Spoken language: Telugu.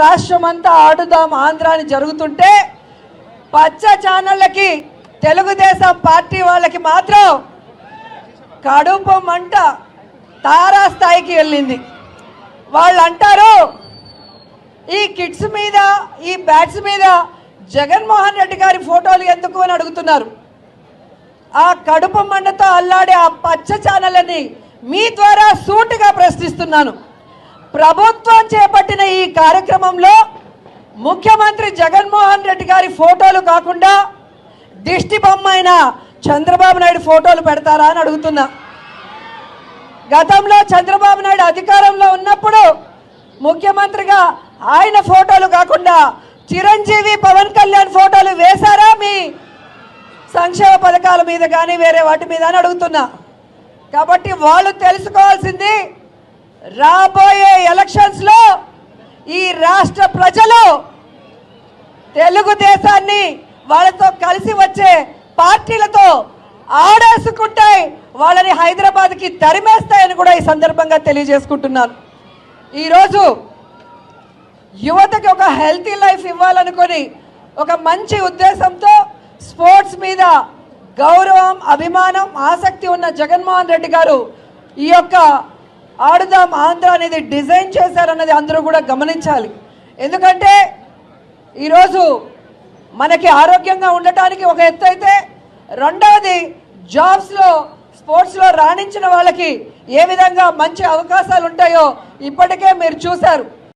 రాష్ట్రమంతా ఆడుదాం ఆంధ్ర అని జరుగుతుంటే పచ్చ ఛానళ్ళకి తెలుగుదేశం పార్టీ వాళ్ళకి మాత్రం కడుపు మంట తారా స్థాయికి వెళ్ళింది. వాళ్ళు అంటారు ఈ కిడ్స్ మీద ఈ బ్యాట్స్ మీద జగన్మోహన్ రెడ్డి గారి ఫోటోలు ఎందుకు అని అడుగుతున్నారు. ఆ కడుపు మంటతో అల్లాడే ఆ పచ్చ ఛానళ్ళని మీ ద్వారా సూటిగా ప్రశ్నిస్తున్నాను. ప్రభుత్వం చేపట్టిన ఈ కార్యక్రమంలో ముఖ్యమంత్రి జగన్మోహన్ రెడ్డి గారి ఫోటోలు కాకుండా దిష్టి బొమ్మ అయిన చంద్రబాబు నాయుడు ఫోటోలు పెడతారా అని అడుగుతున్నా. గతంలో చంద్రబాబు నాయుడు అధికారంలో ఉన్నప్పుడు ముఖ్యమంత్రిగా ఆయన ఫోటోలు కాకుండా చిరంజీవి పవన్ కళ్యాణ్ ఫోటోలు వేశారా మీ సంక్షేమ పథకాల మీద కానీ వేరే వాటి మీద అని అడుగుతున్నా. కాబట్టి వాళ్ళు తెలుసుకోవాల్సింది రాబోయే ఎలక్షన్స్లో ఈ రాష్ట్ర ప్రజలు తెలుగుదేశాన్ని వాళ్ళతో కలిసి వచ్చే పార్టీలతో ఆడేసుకుంటాయి, వాళ్ళని హైదరాబాద్కి తరిమేస్తాయని కూడా ఈ సందర్భంగా తెలియజేసుకుంటున్నాను. ఈరోజు యువతకి ఒక హెల్తీ లైఫ్ ఇవ్వాలనుకొని ఒక మంచి ఉద్దేశంతో స్పోర్ట్స్ మీద గౌరవం, అభిమానం, ఆసక్తి ఉన్న జగన్మోహన్ రెడ్డి గారు ఈ యొక్క ఆడుదాం ఆంధ్ర అనేది డిజైన్ చేశారన్నది అందరూ కూడా గమనించాలి. ఎందుకంటే ఈరోజు మనకి ఆరోగ్యంగా ఉండటానికి ఒక ఎత్తు అయితే, రెండవది జాబ్స్లో స్పోర్ట్స్లో రాణించిన వాళ్ళకి ఏ విధంగా మంచి అవకాశాలు ఉంటాయో ఇప్పటికే మీరు చూశారు.